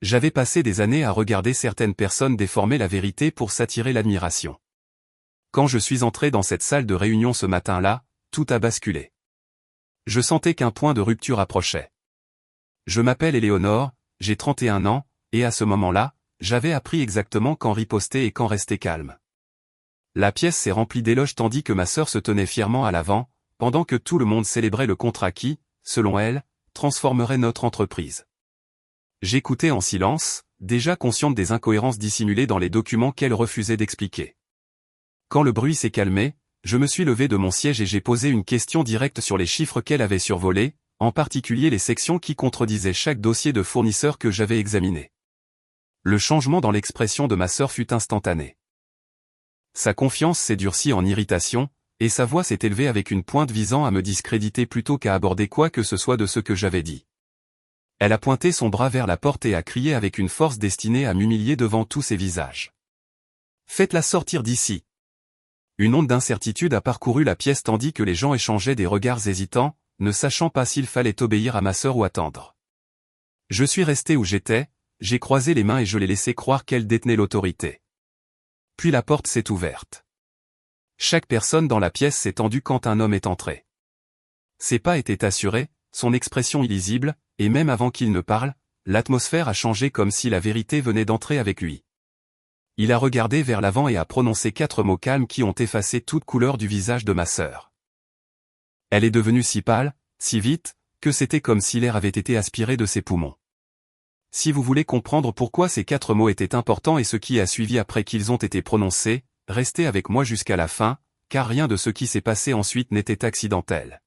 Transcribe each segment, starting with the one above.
J'avais passé des années à regarder certaines personnes déformer la vérité pour s'attirer l'admiration. Quand je suis entré dans cette salle de réunion ce matin-là, tout a basculé. Je sentais qu'un point de rupture approchait. Je m'appelle Éléonore, j'ai 31 ans, et à ce moment-là, j'avais appris exactement quand riposter et quand rester calme. La pièce s'est remplie d'éloges tandis que ma sœur se tenait fièrement à l'avant, pendant que tout le monde célébrait le contrat qui, selon elle, transformerait notre entreprise. J'écoutais en silence, déjà consciente des incohérences dissimulées dans les documents qu'elle refusait d'expliquer. Quand le bruit s'est calmé, je me suis levé de mon siège et j'ai posé une question directe sur les chiffres qu'elle avait survolés, en particulier les sections qui contredisaient chaque dossier de fournisseur que j'avais examiné. Le changement dans l'expression de ma sœur fut instantané. Sa confiance s'est durcie en irritation, et sa voix s'est élevée avec une pointe visant à me discréditer plutôt qu'à aborder quoi que ce soit de ce que j'avais dit. Elle a pointé son bras vers la porte et a crié avec une force destinée à m'humilier devant tous ces visages. « Faites-la sortir d'ici !» Une onde d'incertitude a parcouru la pièce tandis que les gens échangeaient des regards hésitants, ne sachant pas s'il fallait obéir à ma sœur ou attendre. Je suis resté où j'étais, j'ai croisé les mains et je l'ai laissé croire qu'elle détenait l'autorité. Puis la porte s'est ouverte. Chaque personne dans la pièce s'est tendue quand un homme est entré. Ses pas étaient assurés, son expression illisible, et même avant qu'il ne parle, l'atmosphère a changé comme si la vérité venait d'entrer avec lui. Il a regardé vers l'avant et a prononcé 4 mots calmes qui ont effacé toute couleur du visage de ma sœur. Elle est devenue si pâle, si vite, que c'était comme si l'air avait été aspiré de ses poumons. Si vous voulez comprendre pourquoi ces 4 mots étaient importants et ce qui a suivi après qu'ils ont été prononcés, restez avec moi jusqu'à la fin, car rien de ce qui s'est passé ensuite n'était accidentel.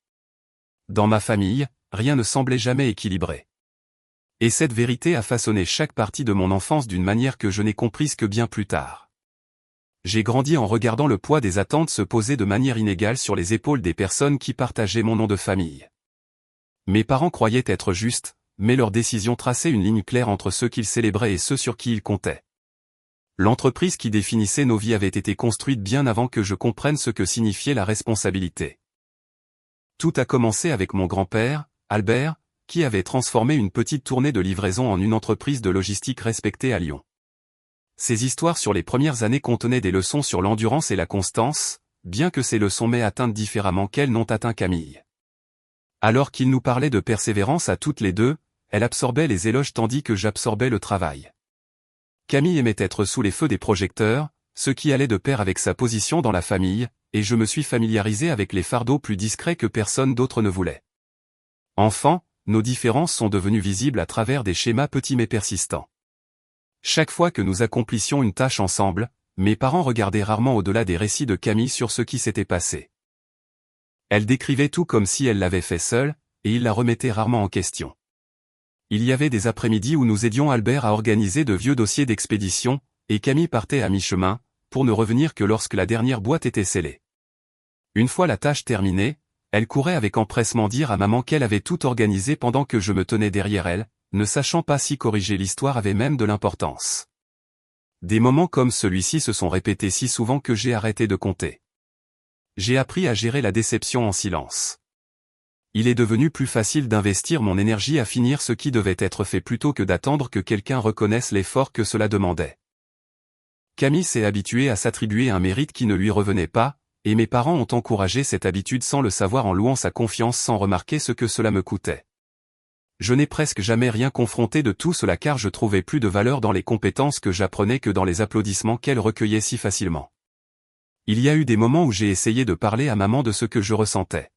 Dans ma famille, rien ne semblait jamais équilibré. Et cette vérité a façonné chaque partie de mon enfance d'une manière que je n'ai comprise que bien plus tard. J'ai grandi en regardant le poids des attentes se poser de manière inégale sur les épaules des personnes qui partageaient mon nom de famille. Mes parents croyaient être justes, mais leurs décisions traçaient une ligne claire entre ceux qu'ils célébraient et ceux sur qui ils comptaient. L'entreprise qui définissait nos vies avait été construite bien avant que je comprenne ce que signifiait la responsabilité. Tout a commencé avec mon grand-père, Albert, qui avait transformé une petite tournée de livraison en une entreprise de logistique respectée à Lyon. Ces histoires sur les premières années contenaient des leçons sur l'endurance et la constance, bien que ces leçons m'aient atteintes différemment qu'elles n'ont atteint Camille. Alors qu'il nous parlait de persévérance à toutes les deux, elle absorbait les éloges tandis que j'absorbais le travail. Camille aimait être sous les feux des projecteurs, ce qui allait de pair avec sa position dans la famille, et je me suis familiarisé avec les fardeaux plus discrets que personne d'autre ne voulait. Enfant, nos différences sont devenues visibles à travers des schémas petits mais persistants. Chaque fois que nous accomplissions une tâche ensemble, mes parents regardaient rarement au-delà des récits de Camille sur ce qui s'était passé. Elle décrivait tout comme si elle l'avait fait seule, et ils la remettaient rarement en question. Il y avait des après-midi où nous aidions Albert à organiser de vieux dossiers d'expédition, et Camille partait à mi-chemin, pour ne revenir que lorsque la dernière boîte était scellée. Une fois la tâche terminée, elle courait avec empressement dire à maman qu'elle avait tout organisé pendant que je me tenais derrière elle, ne sachant pas si corriger l'histoire avait même de l'importance. Des moments comme celui-ci se sont répétés si souvent que j'ai arrêté de compter. J'ai appris à gérer la déception en silence. Il est devenu plus facile d'investir mon énergie à finir ce qui devait être fait plutôt que d'attendre que quelqu'un reconnaisse l'effort que cela demandait. Camille s'est habituée à s'attribuer un mérite qui ne lui revenait pas, et mes parents ont encouragé cette habitude sans le savoir en louant sa confiance sans remarquer ce que cela me coûtait. Je n'ai presque jamais rien confronté de tout cela car je trouvais plus de valeur dans les compétences que j'apprenais que dans les applaudissements qu'elle recueillait si facilement. Il y a eu des moments où j'ai essayé de parler à maman de ce que je ressentais.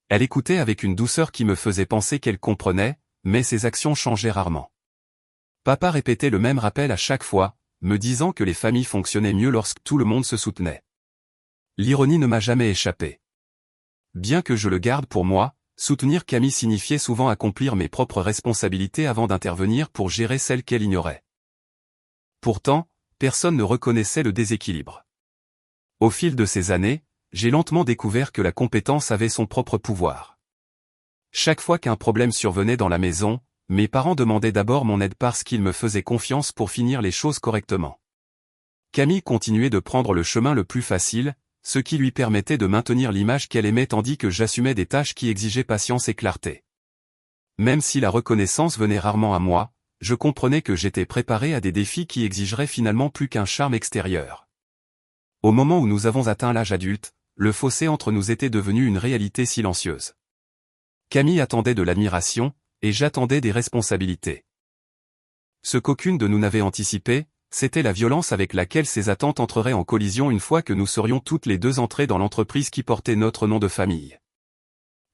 Elle écoutait avec une douceur qui me faisait penser qu'elle comprenait, mais ses actions changeaient rarement. Papa répétait le même rappel à chaque fois, me disant que les familles fonctionnaient mieux lorsque tout le monde se soutenait. L'ironie ne m'a jamais échappé. Bien que je le garde pour moi, soutenir Camille signifiait souvent accomplir mes propres responsabilités avant d'intervenir pour gérer celles qu'elle ignorait. Pourtant, personne ne reconnaissait le déséquilibre. Au fil de ces années, j'ai lentement découvert que la compétence avait son propre pouvoir. Chaque fois qu'un problème survenait dans la maison, mes parents demandaient d'abord mon aide parce qu'ils me faisaient confiance pour finir les choses correctement. Camille continuait de prendre le chemin le plus facile, ce qui lui permettait de maintenir l'image qu'elle aimait tandis que j'assumais des tâches qui exigeaient patience et clarté. Même si la reconnaissance venait rarement à moi, je comprenais que j'étais préparé à des défis qui exigeraient finalement plus qu'un charme extérieur. Au moment où nous avons atteint l'âge adulte, le fossé entre nous était devenu une réalité silencieuse. Camille attendait de l'admiration, et j'attendais des responsabilités. Ce qu'aucune de nous n'avait anticipé, c'était la violence avec laquelle ces attentes entreraient en collision une fois que nous serions toutes les deux entrées dans l'entreprise qui portait notre nom de famille.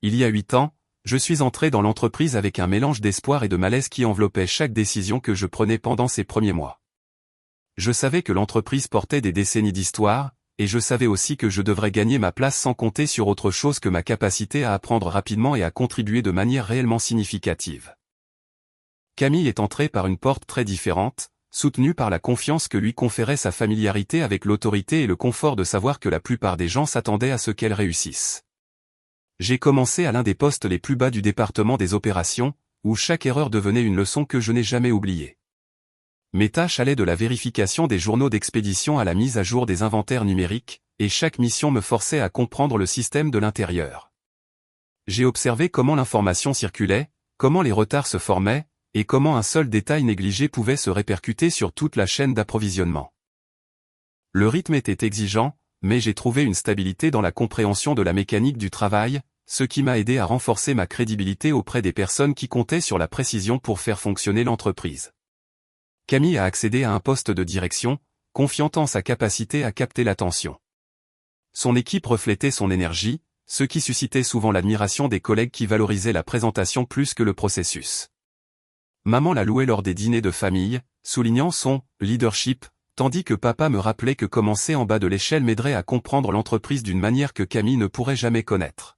Il y a 8 ans, je suis entré dans l'entreprise avec un mélange d'espoir et de malaise qui enveloppait chaque décision que je prenais pendant ces premiers mois. Je savais que l'entreprise portait des décennies d'histoire, et je savais aussi que je devrais gagner ma place sans compter sur autre chose que ma capacité à apprendre rapidement et à contribuer de manière réellement significative. Camille est entré par une porte très différente, soutenu par la confiance que lui conférait sa familiarité avec l'autorité et le confort de savoir que la plupart des gens s'attendaient à ce qu'elle réussisse. J'ai commencé à l'un des postes les plus bas du département des opérations, où chaque erreur devenait une leçon que je n'ai jamais oubliée. Mes tâches allaient de la vérification des journaux d'expédition à la mise à jour des inventaires numériques, et chaque mission me forçait à comprendre le système de l'intérieur. J'ai observé comment l'information circulait, comment les retards se formaient, et comment un seul détail négligé pouvait se répercuter sur toute la chaîne d'approvisionnement. Le rythme était exigeant, mais j'ai trouvé une stabilité dans la compréhension de la mécanique du travail, ce qui m'a aidé à renforcer ma crédibilité auprès des personnes qui comptaient sur la précision pour faire fonctionner l'entreprise. Camille a accédé à un poste de direction, confiant en sa capacité à capter l'attention. Son équipe reflétait son énergie, ce qui suscitait souvent l'admiration des collègues qui valorisaient la présentation plus que le processus. Maman la louait lors des dîners de famille, soulignant son « leadership », tandis que papa me rappelait que commencer en bas de l'échelle m'aiderait à comprendre l'entreprise d'une manière que Camille ne pourrait jamais connaître.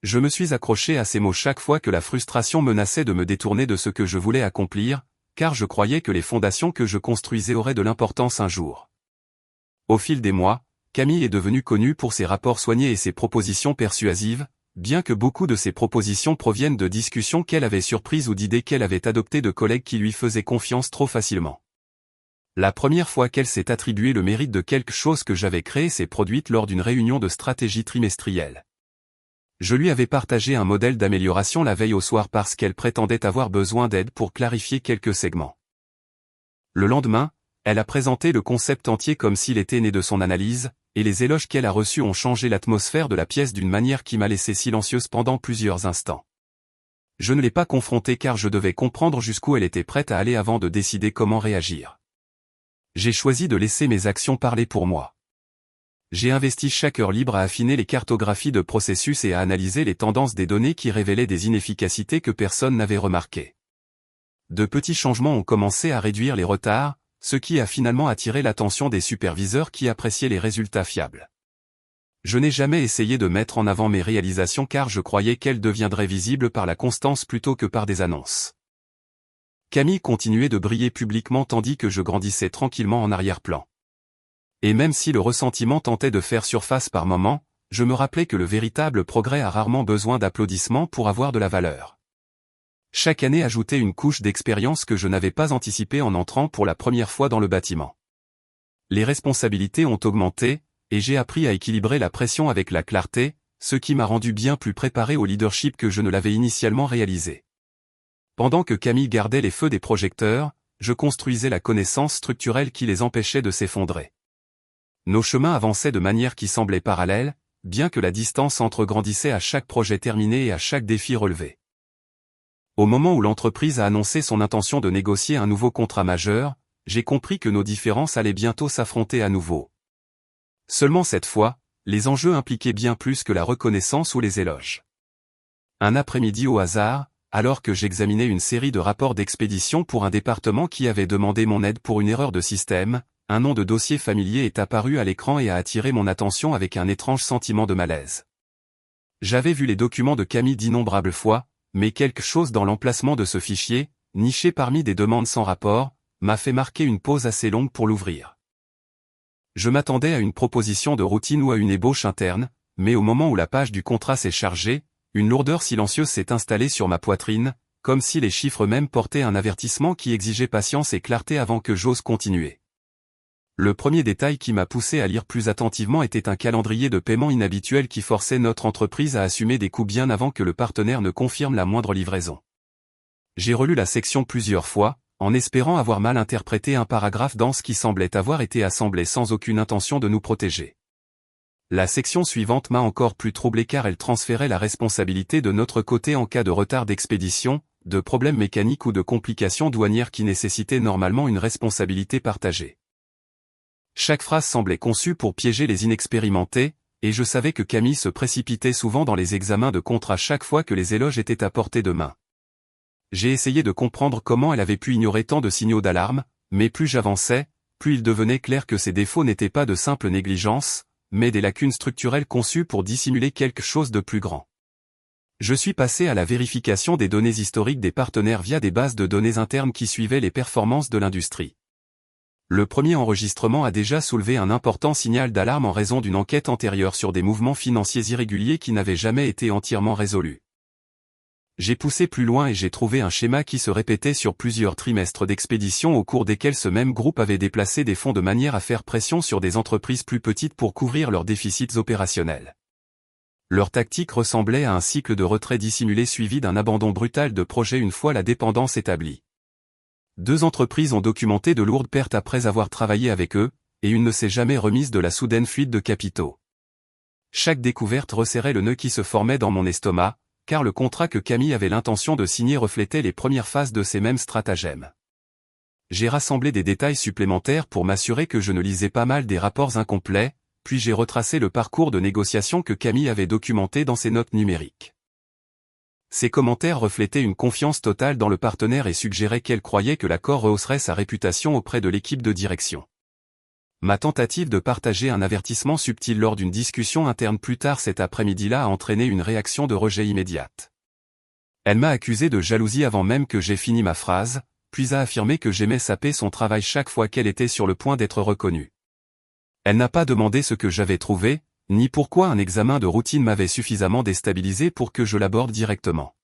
Je me suis accroché à ces mots chaque fois que la frustration menaçait de me détourner de ce que je voulais accomplir, car je croyais que les fondations que je construisais auraient de l'importance un jour. Au fil des mois, Camille est devenue connue pour ses rapports soignés et ses propositions persuasives, bien que beaucoup de ses propositions proviennent de discussions qu'elle avait surprises ou d'idées qu'elle avait adoptées de collègues qui lui faisaient confiance trop facilement. La première fois qu'elle s'est attribué le mérite de quelque chose que j'avais créé s'est produite lors d'une réunion de stratégie trimestrielle. Je lui avais partagé un modèle d'amélioration la veille au soir parce qu'elle prétendait avoir besoin d'aide pour clarifier quelques segments. Le lendemain, elle a présenté le concept entier comme s'il était né de son analyse, et les éloges qu'elle a reçus ont changé l'atmosphère de la pièce d'une manière qui m'a laissé silencieuse pendant plusieurs instants. Je ne l'ai pas confrontée car je devais comprendre jusqu'où elle était prête à aller avant de décider comment réagir. J'ai choisi de laisser mes actions parler pour moi. J'ai investi chaque heure libre à affiner les cartographies de processus et à analyser les tendances des données qui révélaient des inefficacités que personne n'avait remarquées. De petits changements ont commencé à réduire les retards, ce qui a finalement attiré l'attention des superviseurs qui appréciaient les résultats fiables. Je n'ai jamais essayé de mettre en avant mes réalisations car je croyais qu'elles deviendraient visibles par la constance plutôt que par des annonces. Camille continuait de briller publiquement tandis que je grandissais tranquillement en arrière-plan. Et même si le ressentiment tentait de faire surface par moments, je me rappelais que le véritable progrès a rarement besoin d'applaudissements pour avoir de la valeur. Chaque année ajoutait une couche d'expérience que je n'avais pas anticipée en entrant pour la première fois dans le bâtiment. Les responsabilités ont augmenté, et j'ai appris à équilibrer la pression avec la clarté, ce qui m'a rendu bien plus préparé au leadership que je ne l'avais initialement réalisé. Pendant que Camille gardait les feux des projecteurs, je construisais la connaissance structurelle qui les empêchait de s'effondrer. Nos chemins avançaient de manière qui semblait parallèle, bien que la distance entre grandissait à chaque projet terminé et à chaque défi relevé. Au moment où l'entreprise a annoncé son intention de négocier un nouveau contrat majeur, j'ai compris que nos différences allaient bientôt s'affronter à nouveau. Seulement cette fois, les enjeux impliquaient bien plus que la reconnaissance ou les éloges. Un après-midi au hasard, alors que j'examinais une série de rapports d'expédition pour un département qui avait demandé mon aide pour une erreur de système, un nom de dossier familier est apparu à l'écran et a attiré mon attention avec un étrange sentiment de malaise. J'avais vu les documents de Camille d'innombrables fois, mais quelque chose dans l'emplacement de ce fichier, niché parmi des demandes sans rapport, m'a fait marquer une pause assez longue pour l'ouvrir. Je m'attendais à une proposition de routine ou à une ébauche interne, mais au moment où la page du contrat s'est chargée, une lourdeur silencieuse s'est installée sur ma poitrine, comme si les chiffres mêmes portaient un avertissement qui exigeait patience et clarté avant que j'ose continuer. Le premier détail qui m'a poussé à lire plus attentivement était un calendrier de paiement inhabituel qui forçait notre entreprise à assumer des coûts bien avant que le partenaire ne confirme la moindre livraison. J'ai relu la section plusieurs fois, en espérant avoir mal interprété un paragraphe dans ce qui semblait avoir été assemblé sans aucune intention de nous protéger. La section suivante m'a encore plus troublé car elle transférait la responsabilité de notre côté en cas de retard d'expédition, de problèmes mécaniques ou de complications douanières qui nécessitaient normalement une responsabilité partagée. Chaque phrase semblait conçue pour piéger les inexpérimentés, et je savais que Camille se précipitait souvent dans les examens de contrat chaque fois que les éloges étaient à portée de main. J'ai essayé de comprendre comment elle avait pu ignorer tant de signaux d'alarme, mais plus j'avançais, plus il devenait clair que ces défauts n'étaient pas de simple négligence, mais des lacunes structurelles conçues pour dissimuler quelque chose de plus grand. Je suis passé à la vérification des données historiques des partenaires via des bases de données internes qui suivaient les performances de l'industrie. Le premier enregistrement a déjà soulevé un important signal d'alarme en raison d'une enquête antérieure sur des mouvements financiers irréguliers qui n'avaient jamais été entièrement résolus. J'ai poussé plus loin et j'ai trouvé un schéma qui se répétait sur plusieurs trimestres d'expédition au cours desquels ce même groupe avait déplacé des fonds de manière à faire pression sur des entreprises plus petites pour couvrir leurs déficits opérationnels. Leur tactique ressemblait à un cycle de retrait dissimulé suivi d'un abandon brutal de projet une fois la dépendance établie. 2 entreprises ont documenté de lourdes pertes après avoir travaillé avec eux, et une ne s'est jamais remise de la soudaine fuite de capitaux. Chaque découverte resserrait le nœud qui se formait dans mon estomac, car le contrat que Camille avait l'intention de signer reflétait les premières phases de ces mêmes stratagèmes. J'ai rassemblé des détails supplémentaires pour m'assurer que je ne lisais pas mal des rapports incomplets, puis j'ai retracé le parcours de négociation que Camille avait documenté dans ses notes numériques. Ces commentaires reflétaient une confiance totale dans le partenaire et suggéraient qu'elle croyait que l'accord rehausserait sa réputation auprès de l'équipe de direction. Ma tentative de partager un avertissement subtil lors d'une discussion interne plus tard cet après-midi-là a entraîné une réaction de rejet immédiate. Elle m'a accusé de jalousie avant même que j'aie fini ma phrase, puis a affirmé que j'aimais saper son travail chaque fois qu'elle était sur le point d'être reconnue. Elle n'a pas demandé ce que j'avais trouvé, ni pourquoi un examen de routine m'avait suffisamment déstabilisé pour que je l'aborde directement.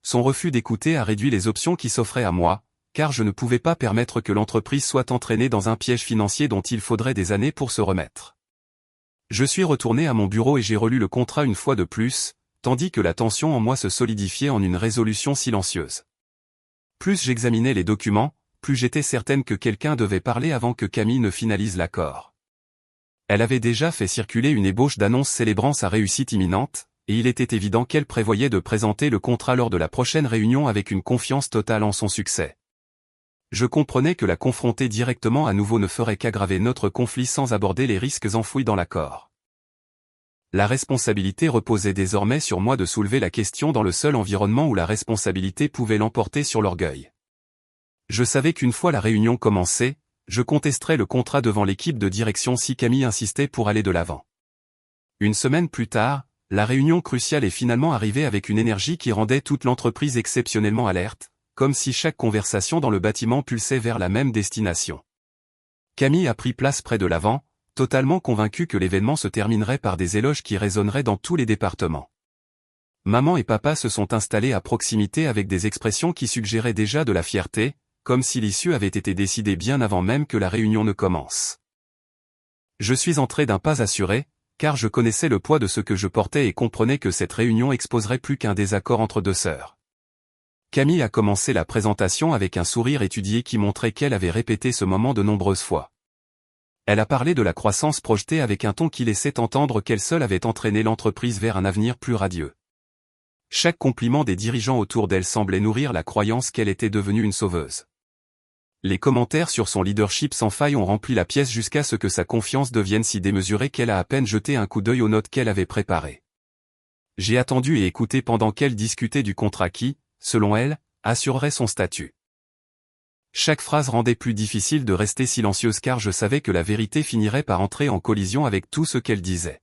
Son refus d'écouter a réduit les options qui s'offraient à moi, car je ne pouvais pas permettre que l'entreprise soit entraînée dans un piège financier dont il faudrait des années pour se remettre. Je suis retourné à mon bureau et j'ai relu le contrat une fois de plus, tandis que la tension en moi se solidifiait en une résolution silencieuse. Plus j'examinais les documents, plus j'étais certaine que quelqu'un devait parler avant que Camille ne finalise l'accord. Elle avait déjà fait circuler une ébauche d'annonce célébrant sa réussite imminente, et il était évident qu'elle prévoyait de présenter le contrat lors de la prochaine réunion avec une confiance totale en son succès. Je comprenais que la confronter directement à nouveau ne ferait qu'aggraver notre conflit sans aborder les risques enfouis dans l'accord. La responsabilité reposait désormais sur moi de soulever la question dans le seul environnement où la responsabilité pouvait l'emporter sur l'orgueil. Je savais qu'une fois la réunion commencée, je contesterais le contrat devant l'équipe de direction si Camille insistait pour aller de l'avant. Une semaine plus tard, la réunion cruciale est finalement arrivée avec une énergie qui rendait toute l'entreprise exceptionnellement alerte, comme si chaque conversation dans le bâtiment pulsait vers la même destination. Camille a pris place près de l'avant, totalement convaincue que l'événement se terminerait par des éloges qui résonneraient dans tous les départements. Maman et papa se sont installés à proximité avec des expressions qui suggéraient déjà de la fierté, comme si l'issue avait été décidée bien avant même que la réunion ne commence. Je suis entré d'un pas assuré, car je connaissais le poids de ce que je portais et comprenais que cette réunion exposerait plus qu'un désaccord entre 2 sœurs. Camille a commencé la présentation avec un sourire étudié qui montrait qu'elle avait répété ce moment de nombreuses fois. Elle a parlé de la croissance projetée avec un ton qui laissait entendre qu'elle seule avait entraîné l'entreprise vers un avenir plus radieux. Chaque compliment des dirigeants autour d'elle semblait nourrir la croyance qu'elle était devenue une sauveuse. Les commentaires sur son leadership sans faille ont rempli la pièce jusqu'à ce que sa confiance devienne si démesurée qu'elle a à peine jeté un coup d'œil aux notes qu'elle avait préparées. J'ai attendu et écouté pendant qu'elle discutait du contrat qui, selon elle, assurerait son statut. Chaque phrase rendait plus difficile de rester silencieuse car je savais que la vérité finirait par entrer en collision avec tout ce qu'elle disait.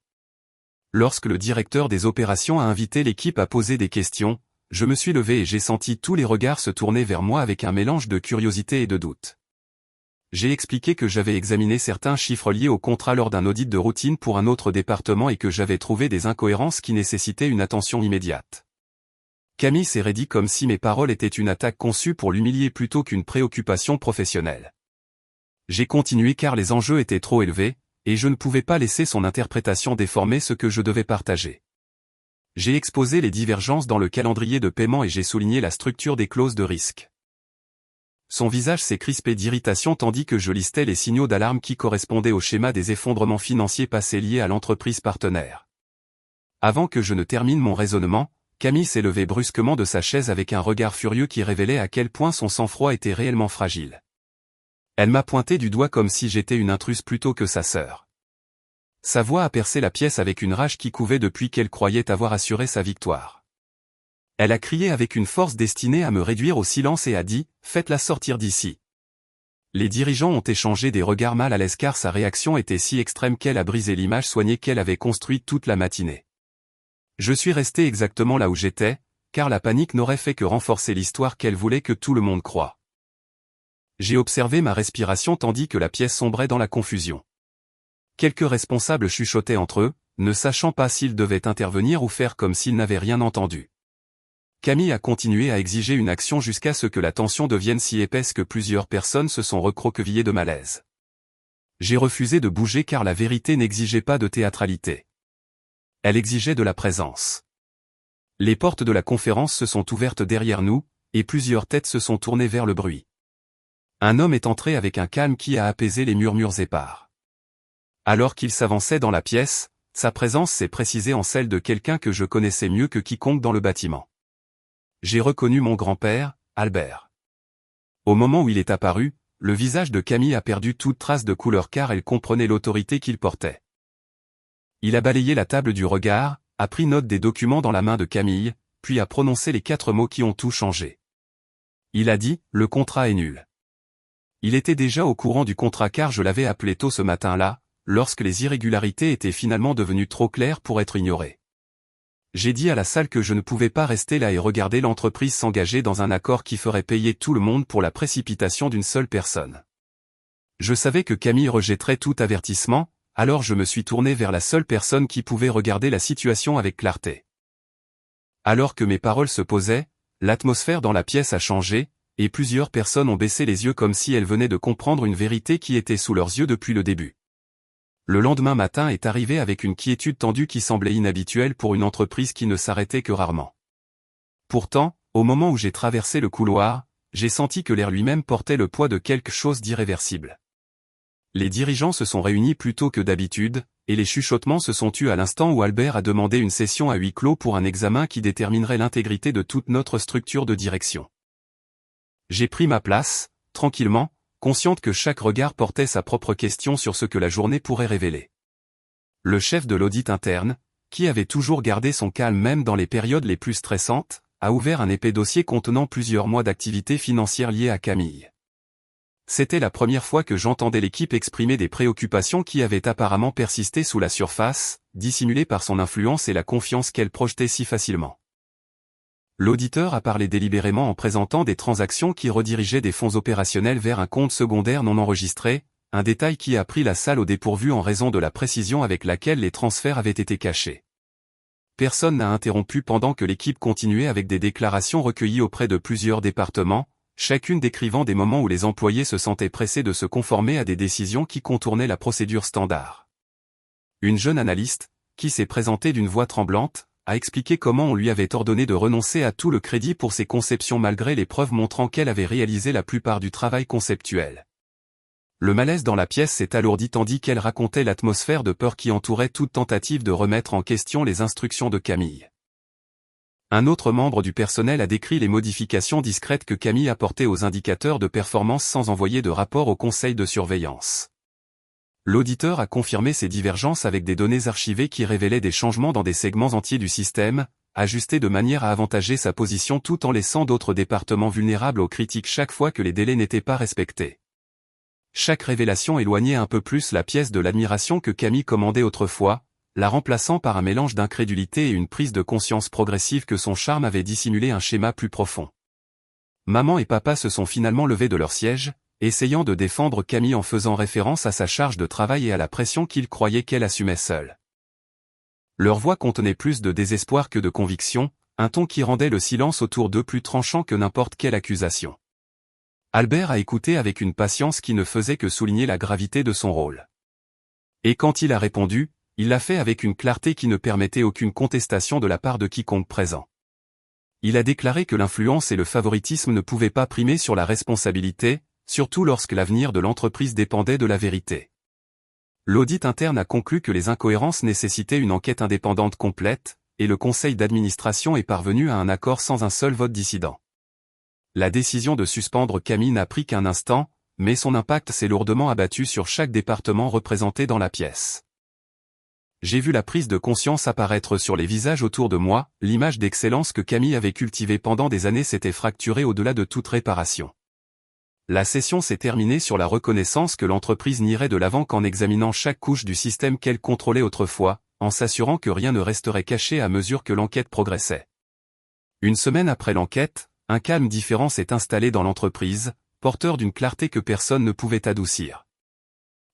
Lorsque le directeur des opérations a invité l'équipe à poser des questions, je me suis levé et j'ai senti tous les regards se tourner vers moi avec un mélange de curiosité et de doute. J'ai expliqué que j'avais examiné certains chiffres liés au contrat lors d'un audit de routine pour un autre département et que j'avais trouvé des incohérences qui nécessitaient une attention immédiate. Camille s'est raidie comme si mes paroles étaient une attaque conçue pour l'humilier plutôt qu'une préoccupation professionnelle. J'ai continué car les enjeux étaient trop élevés, et je ne pouvais pas laisser son interprétation déformer ce que je devais partager. J'ai exposé les divergences dans le calendrier de paiement et j'ai souligné la structure des clauses de risque. Son visage s'est crispé d'irritation tandis que je listais les signaux d'alarme qui correspondaient au schéma des effondrements financiers passés liés à l'entreprise partenaire. Avant que je ne termine mon raisonnement, Camille s'est levée brusquement de sa chaise avec un regard furieux qui révélait à quel point son sang-froid était réellement fragile. Elle m'a pointé du doigt comme si j'étais une intruse plutôt que sa sœur. Sa voix a percé la pièce avec une rage qui couvait depuis qu'elle croyait avoir assuré sa victoire. Elle a crié avec une force destinée à me réduire au silence et a dit « Faites-la sortir d'ici ». Les dirigeants ont échangé des regards mal à l'aise car sa réaction était si extrême qu'elle a brisé l'image soignée qu'elle avait construite toute la matinée. Je suis resté exactement là où j'étais, car la panique n'aurait fait que renforcer l'histoire qu'elle voulait que tout le monde croie. J'ai observé ma respiration tandis que la pièce sombrait dans la confusion. Quelques responsables chuchotaient entre eux, ne sachant pas s'ils devaient intervenir ou faire comme s'ils n'avaient rien entendu. Camille a continué à exiger une action jusqu'à ce que la tension devienne si épaisse que plusieurs personnes se sont recroquevillées de malaise. J'ai refusé de bouger car la vérité n'exigeait pas de théâtralité. Elle exigeait de la présence. Les portes de la conférence se sont ouvertes derrière nous, et plusieurs têtes se sont tournées vers le bruit. Un homme est entré avec un calme qui a apaisé les murmures épars. Alors qu'il s'avançait dans la pièce, sa présence s'est précisée en celle de quelqu'un que je connaissais mieux que quiconque dans le bâtiment. J'ai reconnu mon grand-père, Albert. Au moment où il est apparu, le visage de Camille a perdu toute trace de couleur car elle comprenait l'autorité qu'il portait. Il a balayé la table du regard, a pris note des documents dans la main de Camille, puis a prononcé les 4 mots qui ont tout changé. Il a dit « Le contrat est nul ». Il était déjà au courant du contrat car je l'avais appelé tôt ce matin-là, lorsque les irrégularités étaient finalement devenues trop claires pour être ignorées. J'ai dit à la salle que je ne pouvais pas rester là et regarder l'entreprise s'engager dans un accord qui ferait payer tout le monde pour la précipitation d'une seule personne. Je savais que Camille rejetterait tout avertissement, alors je me suis tourné vers la seule personne qui pouvait regarder la situation avec clarté. Alors que mes paroles se posaient, l'atmosphère dans la pièce a changé, et plusieurs personnes ont baissé les yeux comme si elles venaient de comprendre une vérité qui était sous leurs yeux depuis le début. Le lendemain matin est arrivé avec une quiétude tendue qui semblait inhabituelle pour une entreprise qui ne s'arrêtait que rarement. Pourtant, au moment où j'ai traversé le couloir, j'ai senti que l'air lui-même portait le poids de quelque chose d'irréversible. Les dirigeants se sont réunis plus tôt que d'habitude, et les chuchotements se sont tus à l'instant où Albert a demandé une session à huis clos pour un examen qui déterminerait l'intégrité de toute notre structure de direction. J'ai pris ma place, tranquillement, consciente que chaque regard portait sa propre question sur ce que la journée pourrait révéler. Le chef de l'audit interne, qui avait toujours gardé son calme même dans les périodes les plus stressantes, a ouvert un épais dossier contenant plusieurs mois d'activités financières liées à Camille. C'était la première fois que j'entendais l'équipe exprimer des préoccupations qui avaient apparemment persisté sous la surface, dissimulées par son influence et la confiance qu'elle projetait si facilement. L'auditeur a parlé délibérément en présentant des transactions qui redirigeaient des fonds opérationnels vers un compte secondaire non enregistré, un détail qui a pris la salle au dépourvu en raison de la précision avec laquelle les transferts avaient été cachés. Personne n'a interrompu pendant que l'équipe continuait avec des déclarations recueillies auprès de plusieurs départements, chacune décrivant des moments où les employés se sentaient pressés de se conformer à des décisions qui contournaient la procédure standard. Une jeune analyste, qui s'est présentée d'une voix tremblante, a expliqué comment on lui avait ordonné de renoncer à tout le crédit pour ses conceptions malgré les preuves montrant qu'elle avait réalisé la plupart du travail conceptuel. Le malaise dans la pièce s'est alourdi tandis qu'elle racontait l'atmosphère de peur qui entourait toute tentative de remettre en question les instructions de Camille. Un autre membre du personnel a décrit les modifications discrètes que Camille apportait aux indicateurs de performance sans envoyer de rapport au conseil de surveillance. L'auditeur a confirmé ces divergences avec des données archivées qui révélaient des changements dans des segments entiers du système, ajustés de manière à avantager sa position tout en laissant d'autres départements vulnérables aux critiques chaque fois que les délais n'étaient pas respectés. Chaque révélation éloignait un peu plus la pièce de l'admiration que Camille commandait autrefois, la remplaçant par un mélange d'incrédulité et une prise de conscience progressive que son charme avait dissimulé un schéma plus profond. Maman et papa se sont finalement levés de leur siège, essayant de défendre Camille en faisant référence à sa charge de travail et à la pression qu'ils croyaient qu'elle assumait seule. Leur voix contenait plus de désespoir que de conviction, un ton qui rendait le silence autour d'eux plus tranchant que n'importe quelle accusation. Albert a écouté avec une patience qui ne faisait que souligner la gravité de son rôle. Et quand il a répondu, Il l'a fait avec une clarté qui ne permettait aucune contestation de la part de quiconque présent. Il a déclaré que l'influence et le favoritisme ne pouvaient pas primer sur la responsabilité, surtout lorsque l'avenir de l'entreprise dépendait de la vérité. L'audit interne a conclu que les incohérences nécessitaient une enquête indépendante complète, et le conseil d'administration est parvenu à un accord sans un seul vote dissident. La décision de suspendre Camille n'a pris qu'un instant, mais son impact s'est lourdement abattu sur chaque département représenté dans la pièce. J'ai vu la prise de conscience apparaître sur les visages autour de moi, l'image d'excellence que Camille avait cultivée pendant des années s'était fracturée au-delà de toute réparation. La session s'est terminée sur la reconnaissance que l'entreprise n'irait de l'avant qu'en examinant chaque couche du système qu'elle contrôlait autrefois, en s'assurant que rien ne resterait caché à mesure que l'enquête progressait. Une semaine après l'enquête, un calme différent s'est installé dans l'entreprise, porteur d'une clarté que personne ne pouvait adoucir.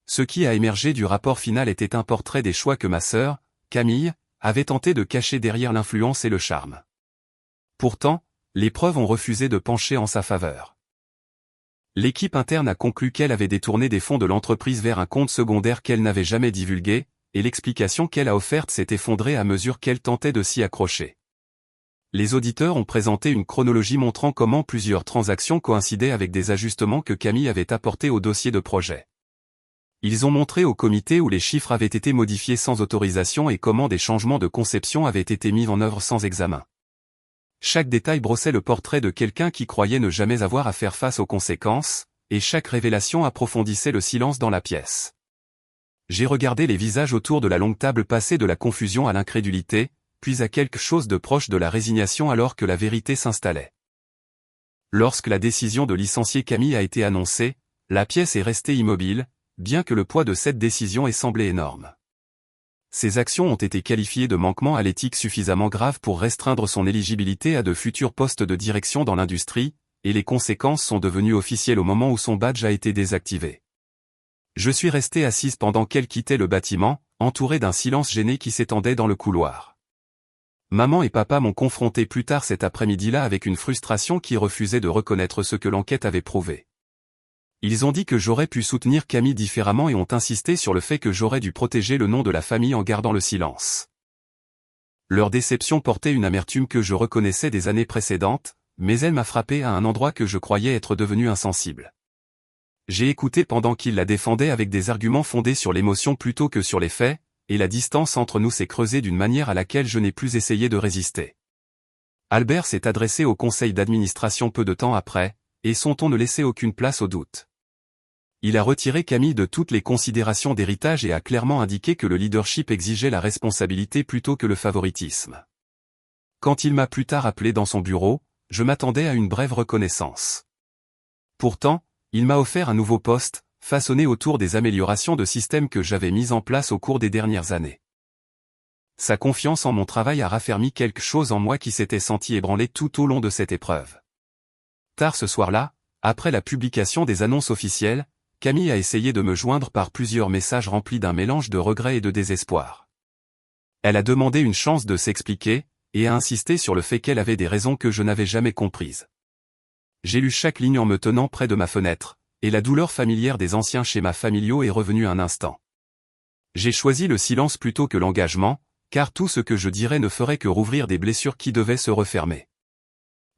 Ce qui a émergé du rapport final était un portrait des choix que ma sœur, Camille, avait tenté de cacher derrière l'influence et le charme. Pourtant, les preuves ont refusé de pencher en sa faveur. L'équipe interne a conclu qu'elle avait détourné des fonds de l'entreprise vers un compte secondaire qu'elle n'avait jamais divulgué, et l'explication qu'elle a offerte s'est effondrée à mesure qu'elle tentait de s'y accrocher. Les auditeurs ont présenté une chronologie montrant comment plusieurs transactions coïncidaient avec des ajustements que Camille avait apportés au dossier de projet. Ils ont montré au comité où les chiffres avaient été modifiés sans autorisation et comment des changements de conception avaient été mis en œuvre sans examen. Chaque détail brossait le portrait de quelqu'un qui croyait ne jamais avoir à faire face aux conséquences, et chaque révélation approfondissait le silence dans la pièce. J'ai regardé les visages autour de la longue table passer de la confusion à l'incrédulité, puis à quelque chose de proche de la résignation alors que la vérité s'installait. Lorsque la décision de licencier Camille a été annoncée, la pièce est restée immobile, bien que le poids de cette décision ait semblé énorme. Ces actions ont été qualifiées de manquements à l'éthique suffisamment graves pour restreindre son éligibilité à de futurs postes de direction dans l'industrie, et les conséquences sont devenues officielles au moment où son badge a été désactivé. Je suis resté assise pendant qu'elle quittait le bâtiment, entourée d'un silence gêné qui s'étendait dans le couloir. Maman et papa m'ont confronté plus tard cet après-midi-là avec une frustration qui refusait de reconnaître ce que l'enquête avait prouvé. Ils ont dit que j'aurais pu soutenir Camille différemment et ont insisté sur le fait que j'aurais dû protéger le nom de la famille en gardant le silence. Leur déception portait une amertume que je reconnaissais des années précédentes, mais elle m'a frappé à un endroit que je croyais être devenu insensible. J'ai écouté pendant qu'ils la défendaient avec des arguments fondés sur l'émotion plutôt que sur les faits, et la distance entre nous s'est creusée d'une manière à laquelle je n'ai plus essayé de résister. Albert s'est adressé au conseil d'administration peu de temps après, et son ton ne laissait aucune place au doute. Il a retiré Camille de toutes les considérations d'héritage et a clairement indiqué que le leadership exigeait la responsabilité plutôt que le favoritisme. Quand il m'a plus tard appelé dans son bureau, je m'attendais à une brève reconnaissance. Pourtant, il m'a offert un nouveau poste, façonné autour des améliorations de système que j'avais mises en place au cours des dernières années. Sa confiance en mon travail a raffermi quelque chose en moi qui s'était senti ébranlé tout au long de cette épreuve. Tard ce soir-là, après la publication des annonces officielles, Camille a essayé de me joindre par plusieurs messages remplis d'un mélange de regrets et de désespoir. Elle a demandé une chance de s'expliquer, et a insisté sur le fait qu'elle avait des raisons que je n'avais jamais comprises. J'ai lu chaque ligne en me tenant près de ma fenêtre, et la douleur familière des anciens schémas familiaux est revenue un instant. J'ai choisi le silence plutôt que l'engagement, car tout ce que je dirais ne ferait que rouvrir des blessures qui devaient se refermer.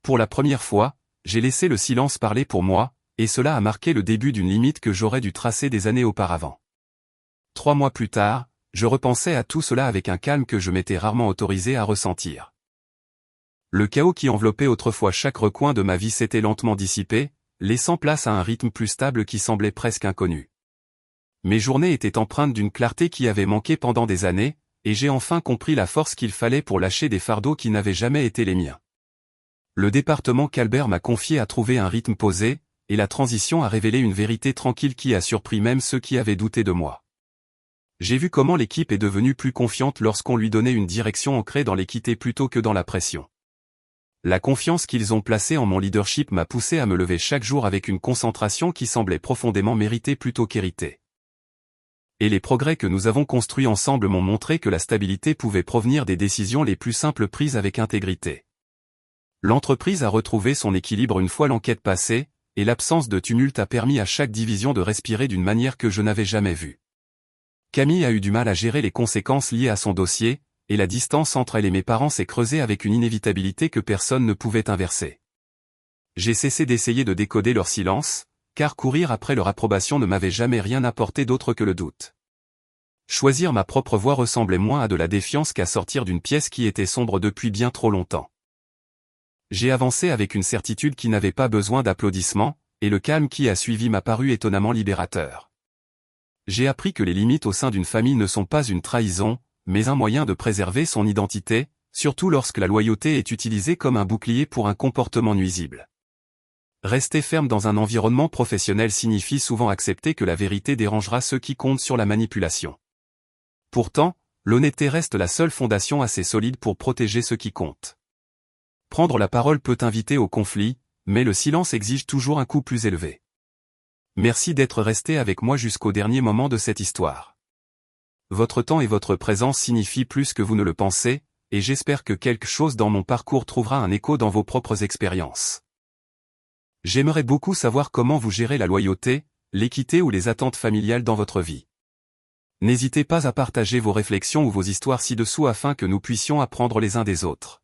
Pour la première fois, j'ai laissé le silence parler pour moi, et cela a marqué le début d'une limite que j'aurais dû tracer des années auparavant. 3 mois plus tard, je repensais à tout cela avec un calme que je m'étais rarement autorisé à ressentir. Le chaos qui enveloppait autrefois chaque recoin de ma vie s'était lentement dissipé, laissant place à un rythme plus stable qui semblait presque inconnu. Mes journées étaient empreintes d'une clarté qui avait manqué pendant des années, et j'ai enfin compris la force qu'il fallait pour lâcher des fardeaux qui n'avaient jamais été les miens. Le département qu'Albert m'a confié a trouvé un rythme posé, et la transition a révélé une vérité tranquille qui a surpris même ceux qui avaient douté de moi. J'ai vu comment l'équipe est devenue plus confiante lorsqu'on lui donnait une direction ancrée dans l'équité plutôt que dans la pression. La confiance qu'ils ont placée en mon leadership m'a poussé à me lever chaque jour avec une concentration qui semblait profondément méritée plutôt qu'héritée. Et les progrès que nous avons construits ensemble m'ont montré que la stabilité pouvait provenir des décisions les plus simples prises avec intégrité. L'entreprise a retrouvé son équilibre une fois l'enquête passée, et l'absence de tumulte a permis à chaque division de respirer d'une manière que je n'avais jamais vue. Camille a eu du mal à gérer les conséquences liées à son dossier, et la distance entre elle et mes parents s'est creusée avec une inévitabilité que personne ne pouvait inverser. J'ai cessé d'essayer de décoder leur silence, car courir après leur approbation ne m'avait jamais rien apporté d'autre que le doute. Choisir ma propre voie ressemblait moins à de la défiance qu'à sortir d'une pièce qui était sombre depuis bien trop longtemps. J'ai avancé avec une certitude qui n'avait pas besoin d'applaudissements, et le calme qui a suivi m'a paru étonnamment libérateur. J'ai appris que les limites au sein d'une famille ne sont pas une trahison, mais un moyen de préserver son identité, surtout lorsque la loyauté est utilisée comme un bouclier pour un comportement nuisible. Rester ferme dans un environnement professionnel signifie souvent accepter que la vérité dérangera ceux qui comptent sur la manipulation. Pourtant, l'honnêteté reste la seule fondation assez solide pour protéger ceux qui comptent. Prendre la parole peut inviter au conflit, mais le silence exige toujours un coût plus élevé. Merci d'être resté avec moi jusqu'au dernier moment de cette histoire. Votre temps et votre présence signifient plus que vous ne le pensez, et j'espère que quelque chose dans mon parcours trouvera un écho dans vos propres expériences. J'aimerais beaucoup savoir comment vous gérez la loyauté, l'équité ou les attentes familiales dans votre vie. N'hésitez pas à partager vos réflexions ou vos histoires ci-dessous afin que nous puissions apprendre les uns des autres.